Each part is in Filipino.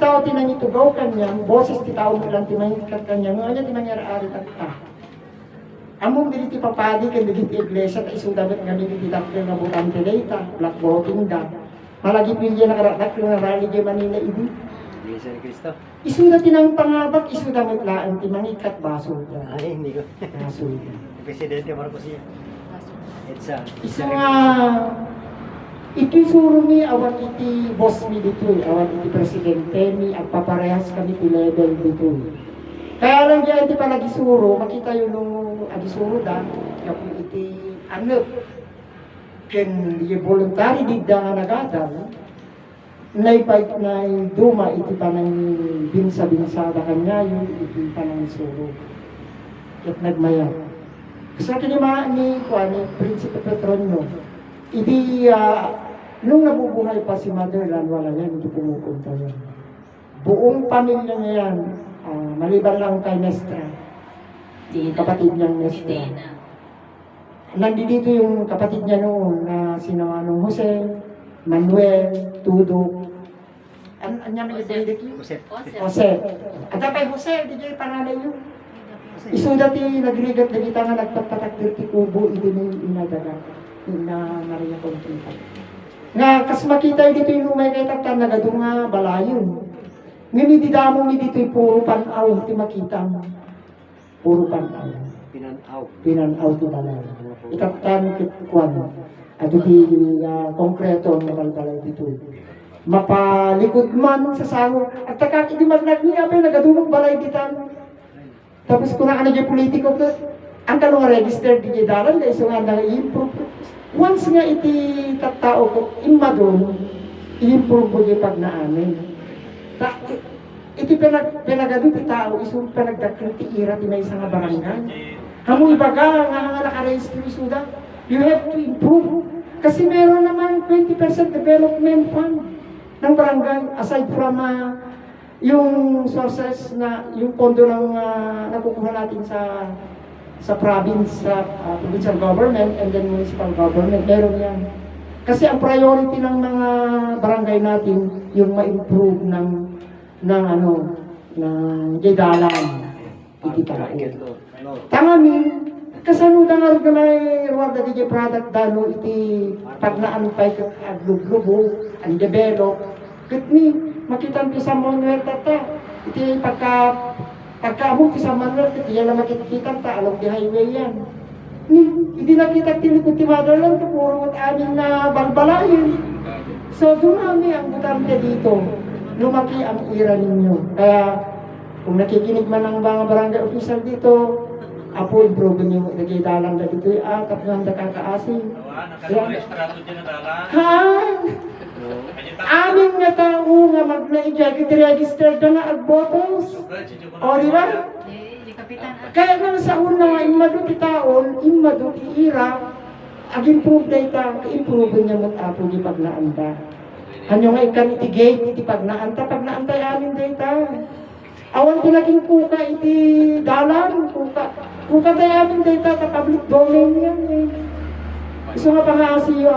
tao tinangitugaw kanyang, boses ti tao mo lang timangikat kanyang, ngayon timangyari-ari at among dili ti papadi ken dili ti iglesia ta isudamet nga dili ti dakkel nga butante data, black voting da. Malagi pilya na karatak nga rally di Manila idi. Iglesia ni Cristo. Isuda tinang pangabak, isudamet laan ti mangikat baso. Ay, hindi ko. Baso. Presidente Marcos siya. Etsa. Isu nga iti suro mi awan iti boss mi dito, awan iti presidente mi agpaparehas kami ti level dito. Kaya lang diyan iti palagi suro, makita yun nung agisuro da, yung iti ano, ken yung voluntary digda nga nagadal, na duma iti panang binsa-binsada kanya yung iti panang suro. At nagmaya. Sa kinima ni Prinsipe Petronio, iti nung nabubuhay pa si Motherland, wala yan, hindi pumupunta yan. Buong pamilya niya yan, maliban lang kay Nestra, kapatid niyang Nestra. Nandito yung kapatid niya noon na sinawanong Jose, Manuel, Tudo. Anya may ibalik yun? Jose. At apay Jose, di kayo panalay yun. Isu dati nagrigat na kita nga nagpapatakdir ti kubo, hindi na inadaga. Na Maria Conchita. Nga, kas makita dito yung lumay kay tatan, nagadunga balayon. Ngimididamo mi dito yung puro panaw, ti makita mo. Puro panaw. Pinanaw ti balay. Itatan kitkuan. Ado di konkreto ang nabalbalay dito. Mapalikod man sa sango. At takak, hindi magnag niya, pero nagadumog balay dito. Tapos kung ano yung politiko ko, ang kalong register di dalan, dahil so nga na-improve. Once nga iti tattao ko, ima doon, i-improve mo yung pag-naamin. Iti pinagado ti tao, iso pinagdakil ti ira ti may isang barangay. Kamu ibaga nga naka-register suda, you have to improve. Kasi meron naman 20% development fund ng barangay, aside from yung sources na, yung pondo ng nakukuha natin sa province, sa provincial government and then municipal government, meron yan. Kasi ang priority ng mga barangay natin, yung ma-improve ng jaydalan. Iti tao. Tangamin, kasanuda nga rin may ruwag na DJ product dano iti pagnaan pa'y aglublubo, ang develop. Katni, makita ang Pisa Manuel tata. Iti pagkaabong Pisa Manuel, iti yan na makikita ta, along di highway yan. Hindi nakita tinikot ti Motherland, puro amin na balbalayin. So, dumami ang butante dito. Lumaki ang ira ninyo. Kaya, kung nakikinig man ang mga barangay official dito, apo, improve niyo, nagkidalang na dito, tapos nga nakakaasing. Ha? Amin nga tao nga mag-na-ijay, kiti-register na nga ag-botos. O, di ba? Kaya nga sa una nga, imado ti taon, imado ti ira, ag-improve na ita, ka-improve niya mag-apo di pagnaanda. Hanyo nga ikan iti gate, iti pagnaanta, pagnaantay amin na ita. Awan pinaging kuka iti dalan, kuka tayo amin na ita, ka-public domain yan eh. Gusto nga pangasiyo,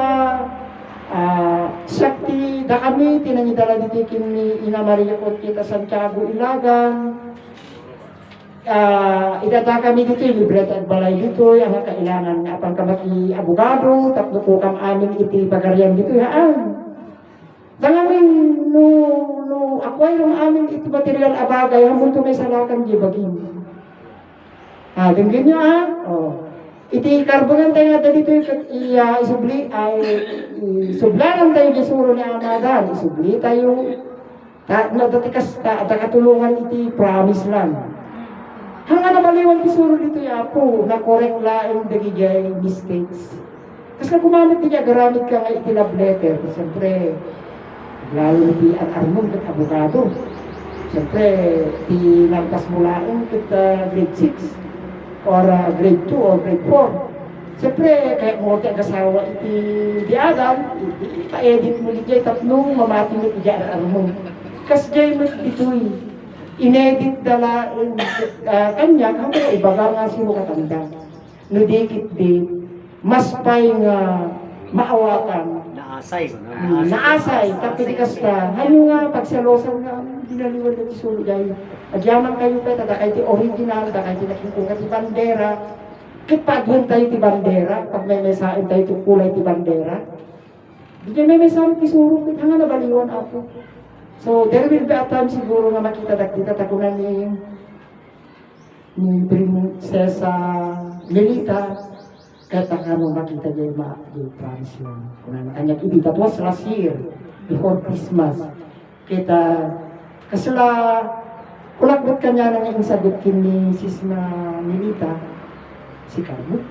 Sakti, da kami, tinangidala dito ni Ina Maria Conchita Santiago Ilagan. Idata kami dito, libreta at balay dito, ang kailangan nga pang kamaki abogado, tapos ko kam amin iti pagarian dito, haan. Dangamin, no, acquire ng amin iti material abagay, hamon to may salakan di bagin. Tingin nyo iti karbonan tayo nga dito isublanan tayo gisuro ni Amadan, isubli tayo nadatikas katulungan iti promise land. Hanga na maliwan gisuro dito yapo, na correct laing dagigay mistakes. Kasi kumamit niya, garamit ka nga iti love letter, siyempre, lalo iti at-armong kat abogado. Siyempre, iti nagkas mulaing kita grade 6. Or grade 2 or grade 4. Siyempre, kahit mo iti ang-asawa iti diadan, ipa-edit mo iti tatlong mamati mo iti mo. Kasi jay mo ito'y inedit dala kanya, hanggang ibaga nga sino katanda. No dikit di, mas pa'y nga maawakan, Naasay ko. Naasay, tapitikas ka. Hayo nga, pagsalosan nga, dinaliwan na tisuro dahil. Agyaman kayo pa, tada kayo ti original, tada kayo ti nakikukat ti bandera. Kitpagyan tayo ti bandera, pag may mesain tayo ti kulay ti bandera. Di kayo may mesain ti suro, hanga nabaliwan ako. So, there will be a time siguro nga makita dagdita takunan ni Prinsesa Melita. Kahit ano makita niya yung promise yun. Kung ano kanyang ibig. That was last year, before Christmas. Kita, kasala, kulakbot kanya nang yung sagot ni Sisma Milita, si Carmo.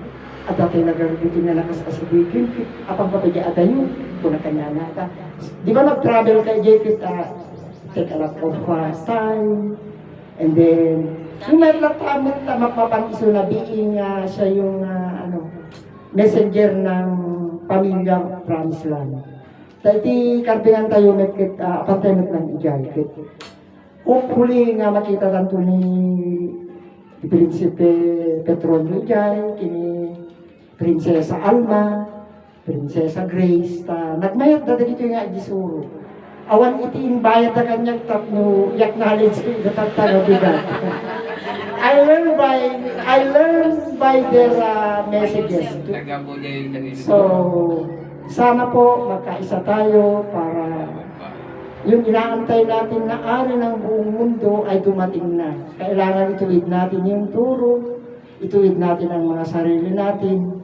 At dati nagarubutin na lakas asibigin, apang papagya ata yun, kung kanya nata. Di ba nag-travel kay Jekit, take a lot of time, and then, yung may latamit na mapapangiso na being siya yung messenger ng pamilya Promised Land. Dahil ti karbingan tayo met apantemit ng ijay. Hopefully nga makita tanto ni Prinsipe Petronio ijay, kini Prinsesa Alma, Prinsesa Grace, nagmayat na dito nga gisuro. Awan iti inbayad na kanyang tapno yak knowledge itatag bigat. I learn by their messages. So, sana po magkaisa tayo para yung inaantay natin na ari ng buong mundo ay dumating na. Kailangan ituwid natin yung turo, ituwid natin ang mga sarili natin.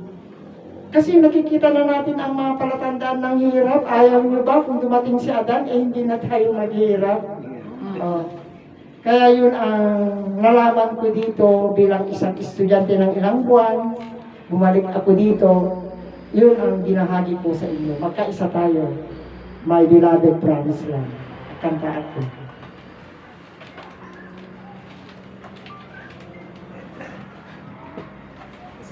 Kasi nakikita na natin ang mga palatandaan ng hirap. Ayaw nyo ba kung dumating si Adan, hindi na tayo maghihirap? Kaya yun ang nalaman ko dito bilang isang estudyante ng ilang buwan. Bumalik ako dito. Yun ang binahagi ko sa inyo. Magkaisa tayo. My beloved Promised Land. Kanta ako.